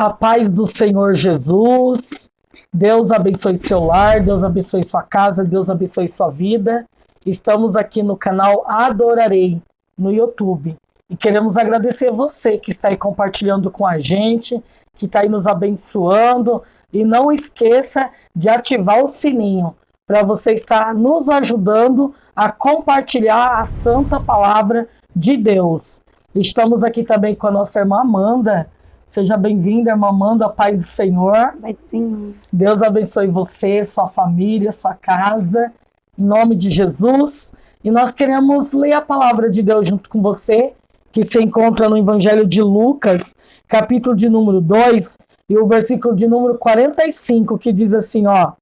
A paz do Senhor Jesus. Deus abençoe seu lar, Deus abençoe sua casa, Deus abençoe sua vida. Estamos aqui no canal Adorarei, no YouTube. E queremos agradecer você que está aí compartilhando com a gente, que está aí nos abençoando. E não esqueça de ativar o sininho para você estar nos ajudando a compartilhar a santa palavra de Deus. Estamos aqui também com a nossa irmã Amanda. Seja bem-vinda, irmã Amanda, a paz do Senhor. Mas sim. Deus abençoe você, sua família, sua casa, em nome de Jesus. E nós queremos ler a palavra de Deus junto com você, que se encontra no Evangelho de Lucas, capítulo de número 2, e o versículo de número 45, que diz assim, ó.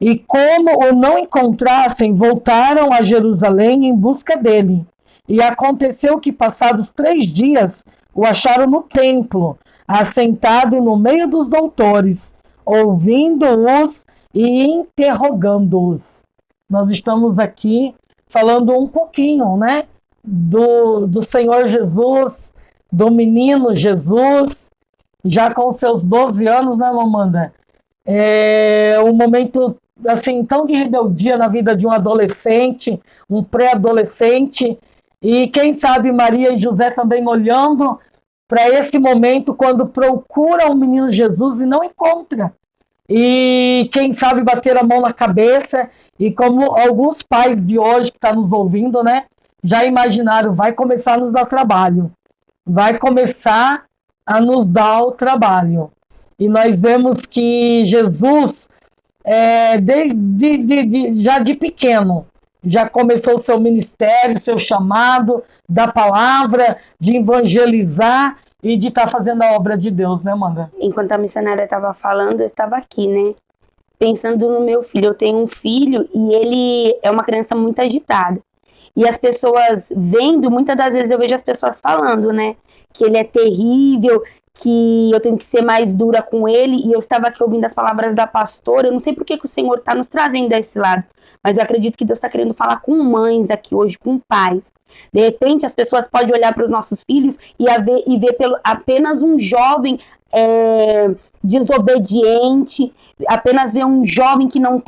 E como o não encontrassem, voltaram a Jerusalém em busca dele. E aconteceu que, passados 3 dias, o acharam no templo, assentado no meio dos doutores, ouvindo-os e interrogando-os. Nós estamos aqui falando um pouquinho, né, do Senhor Jesus, do menino Jesus, já com seus 12 anos, né, Amanda? É um momento assim tão de rebeldia na vida de um adolescente, um pré-adolescente. E quem sabe Maria e José também olhando para esse momento quando procuram o menino Jesus e não encontra. E quem sabe bater a mão na cabeça, e como alguns pais de hoje que estão nos ouvindo, né, já imaginaram, vai começar a nos dar trabalho. Vai começar a nos dar o trabalho. E nós vemos que Jesus, já de pequeno, já começou o seu ministério, seu chamado da palavra, de evangelizar e de estar fazendo a obra de Deus, né, Amanda? Enquanto a missionária estava falando, eu estava aqui, né? Pensando no meu filho. Eu tenho um filho e ele é uma criança muito agitada. E as pessoas vendo, muitas das vezes eu vejo as pessoas falando, né? Que ele é terrível, que eu tenho que ser mais dura com ele. E eu estava aqui ouvindo as palavras da pastora. Eu não sei por que o Senhor está nos trazendo a esse lado, mas eu acredito que Deus está querendo falar com mães aqui hoje, com pais. De repente as pessoas podem olhar para os nossos filhos e ver apenas um jovem desobediente, apenas ver um jovem que não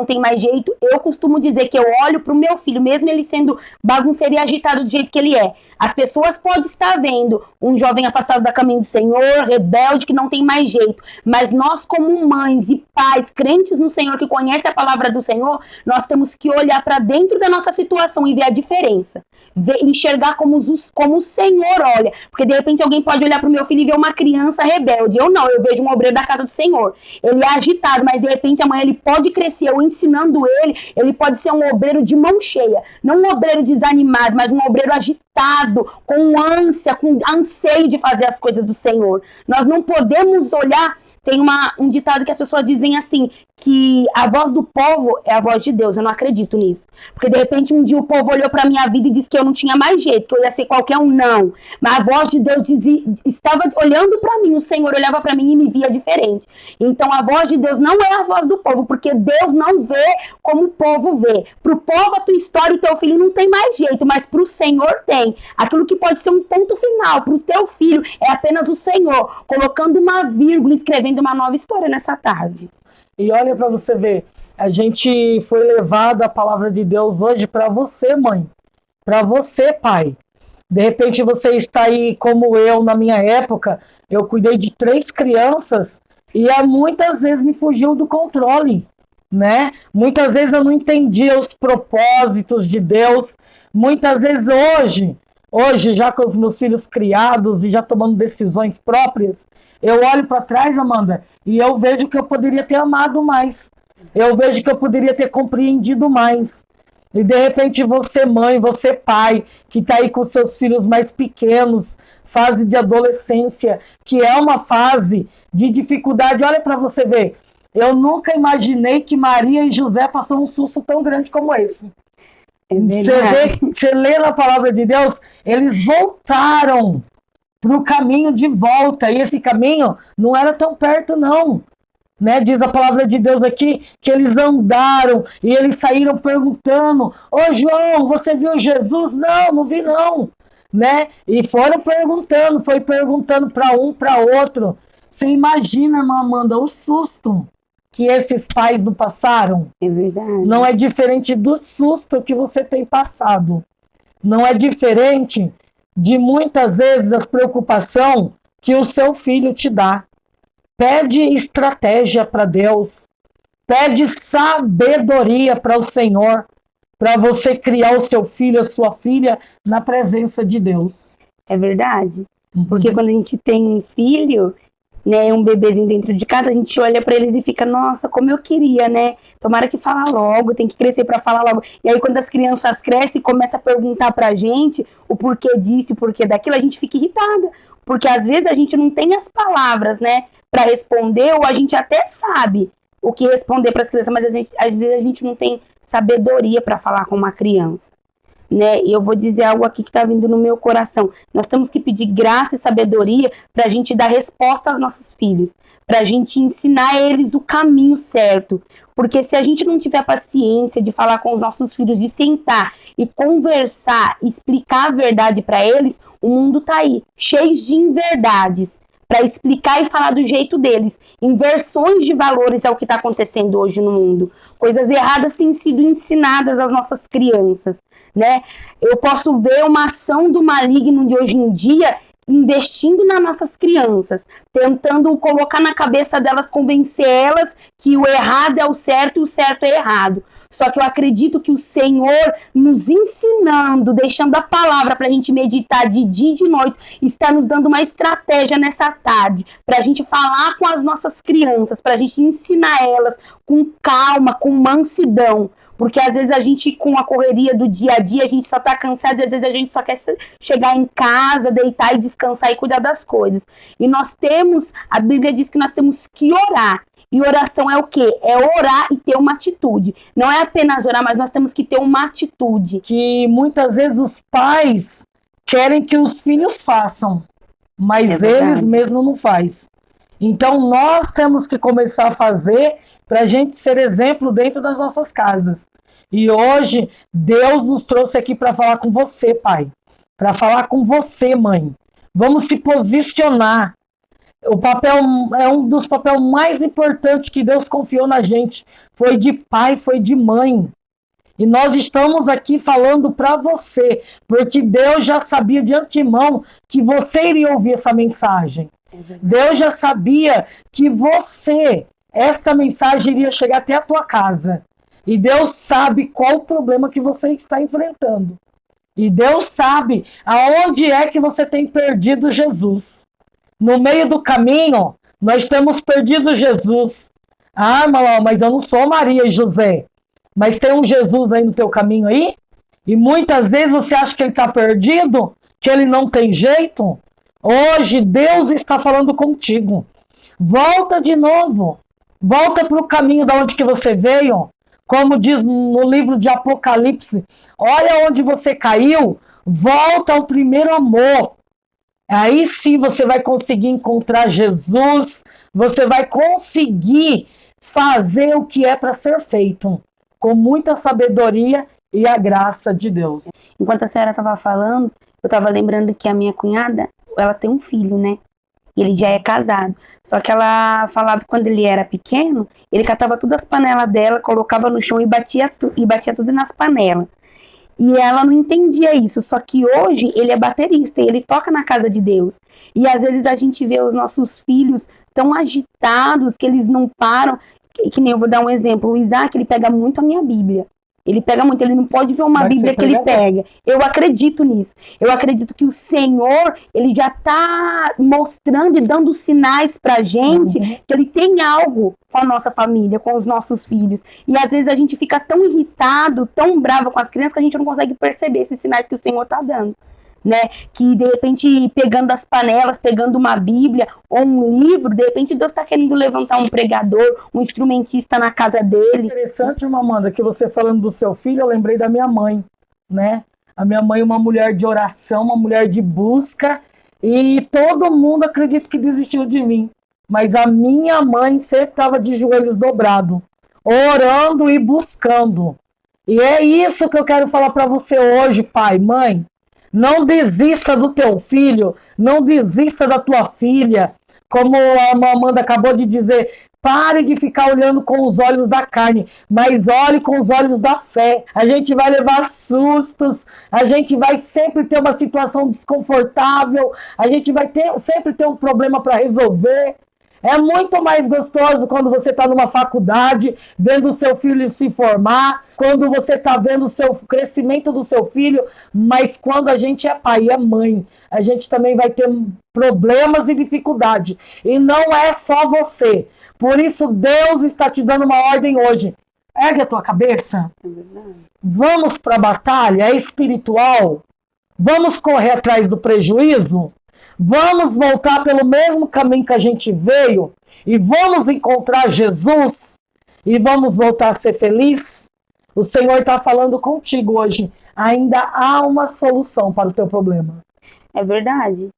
tem mais jeito. Eu costumo dizer que eu olho para o meu filho, mesmo ele sendo bagunceiro e agitado do jeito que ele é. As pessoas podem estar vendo um jovem afastado do caminho do Senhor, rebelde, que não tem mais jeito. Mas nós, como mães e pais, crentes no Senhor, que conhecem a palavra do Senhor, nós temos que olhar para dentro da nossa situação e ver a diferença. Enxergar como o Senhor olha. Porque de repente alguém pode olhar para o meu filho e ver uma criança rebelde. Eu não, eu vejo um obreiro da casa do Senhor. Ele é agitado, mas de repente amanhã ele pode crescer. Eu ensinando ele pode ser um obreiro de mão cheia. Não um obreiro desanimado, mas um obreiro agitado, com ânsia, com anseio de fazer as coisas do Senhor. Nós não podemos olhar. Tem um ditado que as pessoas dizem assim, que a voz do povo é a voz de Deus. Eu não acredito nisso. Porque de repente um dia o povo olhou para minha vida e disse que eu não tinha mais jeito, que eu ia ser qualquer um, não. Mas a voz de Deus estava olhando para mim, o Senhor olhava para mim e me via diferente. Então a voz de Deus não é a voz do povo, porque Deus não vê como o povo vê. Para o povo, a tua história, o teu filho não tem mais jeito, mas para o Senhor tem. Aquilo que pode ser um ponto final para o teu filho é apenas o Senhor, colocando uma vírgula, escrevendo uma nova história nessa tarde. E olha para você ver, a gente foi levado a palavra de Deus hoje para você, mãe, para você, pai. De repente você está aí como eu, na minha época, eu cuidei de 3 crianças e muitas vezes me fugiu do controle, né? Muitas vezes eu não entendia os propósitos de Deus. Muitas vezes hoje já com os meus filhos criados e já tomando decisões próprias, eu olho para trás, Amanda, e eu vejo que eu poderia ter amado mais. Eu vejo que eu poderia ter compreendido mais. E de repente você, mãe, você, pai, que está aí com seus filhos mais pequenos, fase de adolescência, que é uma fase de dificuldade. Olha para você ver. Eu nunca imaginei que Maria e José passaram um susto tão grande como esse. Você lê na palavra de Deus, eles voltaram para o caminho de volta, e esse caminho não era tão perto não, né? Diz a palavra de Deus aqui que eles andaram e eles saíram perguntando: ô João, você viu Jesus? Não vi não, né? E foi perguntando para um, para outro. Você imagina, irmã Amanda, o susto que esses pais não passaram? É verdade. Não é diferente do susto que você tem passado. Não é diferente de muitas vezes a preocupação que o seu filho te dá. Pede estratégia para Deus. Pede sabedoria para o Senhor, para você criar o seu filho, a sua filha, na presença de Deus. É verdade. Porque quando a gente tem um filho, né, um bebezinho dentro de casa, a gente olha para eles e fica, nossa, como eu queria, né? Tomara que fala logo, tem que crescer para falar logo. E aí quando as crianças crescem e começam a perguntar pra gente o porquê disso, o porquê daquilo, a gente fica irritada. Porque às vezes a gente não tem as palavras, né, para responder, ou a gente até sabe o que responder para as crianças, mas às vezes a gente não tem sabedoria para falar com uma criança, né? E eu vou dizer algo aqui que está vindo no meu coração. Nós temos que pedir graça e sabedoria para a gente dar resposta aos nossos filhos, para a gente ensinar eles o caminho certo. Porque se a gente não tiver paciência de falar com os nossos filhos, de sentar e conversar, explicar a verdade para eles, o mundo está aí, cheio de inverdades, para explicar e falar do jeito deles. Inversões de valores é o que está acontecendo hoje no mundo. Coisas erradas têm sido ensinadas às nossas crianças, né? Eu posso ver uma ação do maligno de hoje em dia investindo nas nossas crianças, tentando colocar na cabeça delas, convencer elas que o errado é o certo e o certo é errado. Só que eu acredito que o Senhor nos ensinando, deixando a palavra para a gente meditar de dia e de noite, está nos dando uma estratégia nessa tarde, para a gente falar com as nossas crianças, para a gente ensinar elas com calma, com mansidão. Porque às vezes a gente, com a correria do dia a dia, a gente só tá cansado e às vezes a gente só quer chegar em casa, deitar e descansar e cuidar das coisas. E nós temos, a Bíblia diz que nós temos que orar. E oração é o quê? É orar e ter uma atitude. Não é apenas orar, mas nós temos que ter uma atitude. Que muitas vezes os pais querem que os filhos façam, mas eles mesmos não fazem. Então nós temos que começar a fazer para a gente ser exemplo dentro das nossas casas. E hoje Deus nos trouxe aqui para falar com você, pai. Para falar com você, mãe. Vamos se posicionar. O papel é um dos papéis mais importantes que Deus confiou na gente. Foi de pai, foi de mãe. E nós estamos aqui falando para você, porque Deus já sabia de antemão que você iria ouvir essa mensagem. Deus já sabia que esta mensagem iria chegar até a tua casa. E Deus sabe qual o problema que você está enfrentando. E Deus sabe aonde é que você tem perdido Jesus. No meio do caminho, nós temos perdido Jesus. Ah, irmão, mas eu não sou Maria e José. Mas tem um Jesus aí no teu caminho aí? E muitas vezes você acha que ele está perdido? Que ele não tem jeito? Hoje Deus está falando contigo. Volta de novo. Volta para o caminho de onde que você veio. Como diz no livro de Apocalipse. Olha onde você caiu. Volta ao primeiro amor. Aí sim você vai conseguir encontrar Jesus. Você vai conseguir fazer o que é para ser feito. Com muita sabedoria e a graça de Deus. Enquanto a senhora estava falando, eu estava lembrando que a minha cunhada, ela tem um filho, né? Ele já é casado. Só que ela falava que quando ele era pequeno, ele catava todas as panelas dela, colocava no chão e batia tudo nas panelas. E ela não entendia isso. Só que hoje ele é baterista e ele toca na casa de Deus. E às vezes a gente vê os nossos filhos tão agitados que eles não param. Que nem eu vou dar um exemplo. O Isaac, ele pega muito a minha Bíblia. Ele pega muito, ele não pode ver uma Bíblia que ele pega. Eu acredito nisso. Eu acredito que o Senhor, ele já está mostrando e dando sinais pra gente que ele tem algo com a nossa família, com os nossos filhos. E às vezes a gente fica tão irritado, tão bravo com as crianças que a gente não consegue perceber esses sinais que o Senhor está dando. Né? Que de repente pegando as panelas, pegando uma Bíblia ou um livro, de repente Deus está querendo levantar um pregador, um instrumentista na casa dele. Interessante, irmã Amanda, que você falando do seu filho, eu lembrei da minha mãe, né? A minha mãe é uma mulher de oração, uma mulher de busca, e todo mundo acredita que desistiu de mim, mas a minha mãe sempre estava de joelhos dobrados, orando e buscando. E é isso que eu quero falar para você hoje, pai, mãe. Não desista do teu filho, não desista da tua filha, Como a Amanda acabou de dizer, pare de ficar olhando com os olhos da carne, mas olhe com os olhos da fé. A gente vai levar sustos, a gente vai sempre ter uma situação desconfortável, a gente vai sempre ter um problema para resolver. É muito mais gostoso quando você está numa faculdade, vendo o seu filho se formar, quando você está vendo o crescimento do seu filho, mas quando a gente é pai e é mãe, a gente também vai ter problemas e dificuldade. E não é só você. Por isso Deus está te dando uma ordem hoje. Ergue a tua cabeça. Vamos para a batalha espiritual. Vamos correr atrás do prejuízo. Vamos voltar pelo mesmo caminho que a gente veio e vamos encontrar Jesus e vamos voltar a ser feliz. O Senhor está falando contigo hoje. Ainda há uma solução para o teu problema. É verdade.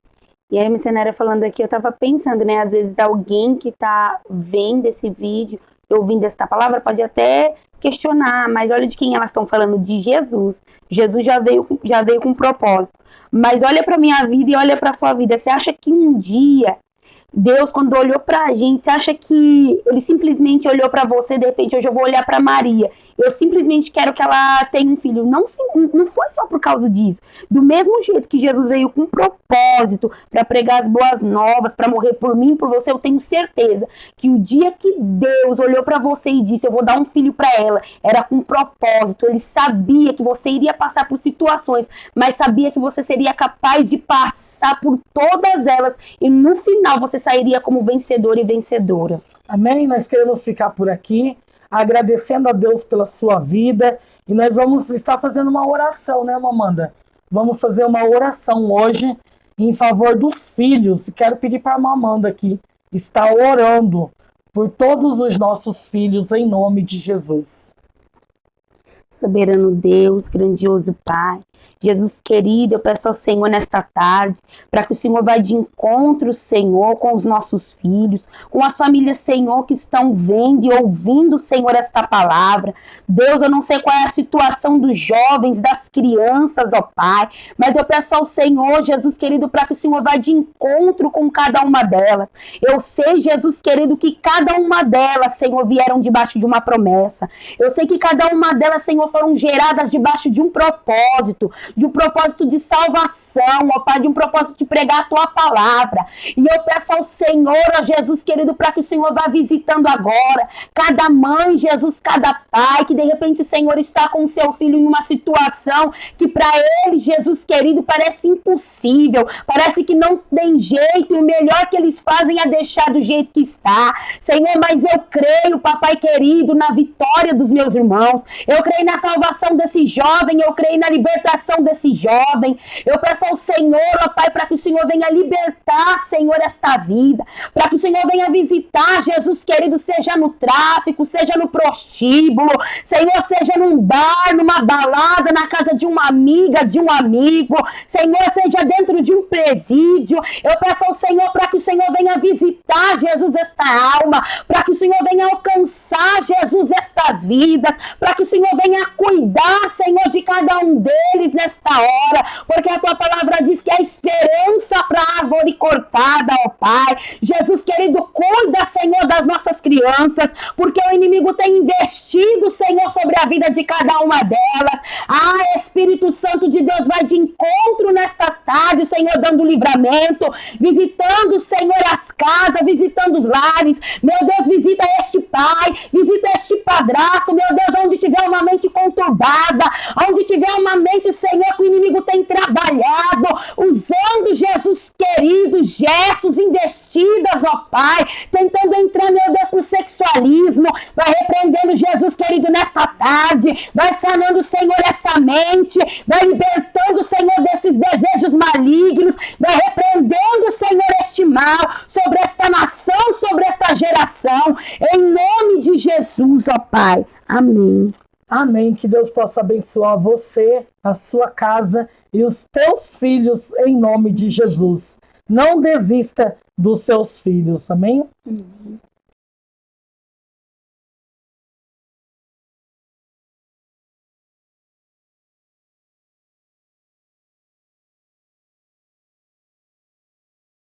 E a missionária falando aqui, eu estava pensando, né? Às vezes alguém que está vendo esse vídeo, ouvindo esta palavra, pode até questionar, mas olha de quem elas estão falando, de Jesus. Jesus já veio com propósito. Mas olha para minha vida e olha para sua vida. Você acha que um dia Deus, quando olhou pra gente, você acha que ele simplesmente olhou pra você, de repente, hoje eu vou olhar pra Maria, eu simplesmente quero que ela tenha um filho? Não foi só por causa disso. Do mesmo jeito que Jesus veio com propósito pra pregar as boas novas, pra morrer por mim, por você, eu tenho certeza que o dia que Deus olhou pra você e disse, eu vou dar um filho pra ela, era com propósito. Ele sabia que você iria passar por situações, mas sabia que você seria capaz de passar por todas elas e no final você sairia como vencedor e vencedora. Amém? Nós queremos ficar por aqui, agradecendo a Deus pela sua vida, e nós vamos estar fazendo uma oração, né, Amanda? Vamos fazer uma oração hoje em favor dos filhos. Quero pedir para a Amanda aqui estar orando por todos os nossos filhos em nome de Jesus. Soberano Deus, grandioso Pai, Jesus querido, eu peço ao Senhor nesta tarde, para que o Senhor vá de encontro, Senhor, com os nossos filhos, com as famílias, Senhor, que estão vendo e ouvindo, Senhor, esta palavra. Deus, eu não sei qual é a situação dos jovens, das crianças, ó Pai, mas eu peço ao Senhor, Jesus querido, para que o Senhor vá de encontro com cada uma delas. Eu sei, Jesus querido, que cada uma delas, Senhor, vieram debaixo de uma promessa. Eu sei que cada uma delas, Senhor, foram geradas debaixo de um propósito de salvação, ó Pai, de um propósito de pregar a Tua palavra. E eu peço ao Senhor, ó Jesus querido, para que o Senhor vá visitando agora cada mãe, Jesus, cada pai, que de repente o Senhor está com o seu filho em uma situação que para ele, Jesus querido, parece impossível, parece que não tem jeito, e o melhor que eles fazem é deixar do jeito que está. Senhor, mas eu creio, papai querido, na vitória dos meus irmãos, eu creio na salvação desse jovem, eu creio na libertação desse jovem. Eu peço ao Senhor, ó Pai, para que o Senhor venha libertar, Senhor, esta vida, para que o Senhor venha visitar, Jesus querido, seja no tráfico, seja no prostíbulo, Senhor, seja num bar, numa balada, na casa de uma amiga, de um amigo, Senhor, seja dentro de um presídio. Eu peço ao Senhor para que o Senhor venha visitar, Jesus, esta alma, para que o Senhor venha alcançar, Jesus, estas vidas, para que o Senhor venha cuidar, Senhor, de cada um deles nesta hora, porque a Tua palavra diz que é esperança para a árvore cortada, ó Pai. Jesus querido, cuida, Senhor, das nossas crianças, porque o inimigo tem investido, Senhor, sobre a vida de cada uma delas. Ah, Espírito Santo de Deus, vai de encontro nesta tarde, Senhor, dando livramento, visitando, Senhor, as casas, visitando os lares. Meu Deus, visita este pai, visita este padrasto, meu Deus, onde tiver uma mente conturbada, onde tiver uma mente, Senhor, que o inimigo tem trabalhado, usando, Jesus querido, gestos, investidas, ó Pai, tentando entrar, meu Deus, pro sexualismo. Vai repreendendo, Jesus querido, nesta tarde, vai sanando, Senhor, essa mente, vai libertando, Senhor, desses desejos malignos, vai repreendendo, Senhor, este mal sobre esta nação, sobre esta geração, em nome de Jesus, ó Pai. Amém. Amém. Que Deus possa abençoar você, a sua casa e os teus filhos em nome de Jesus. Não desista dos seus filhos. Amém?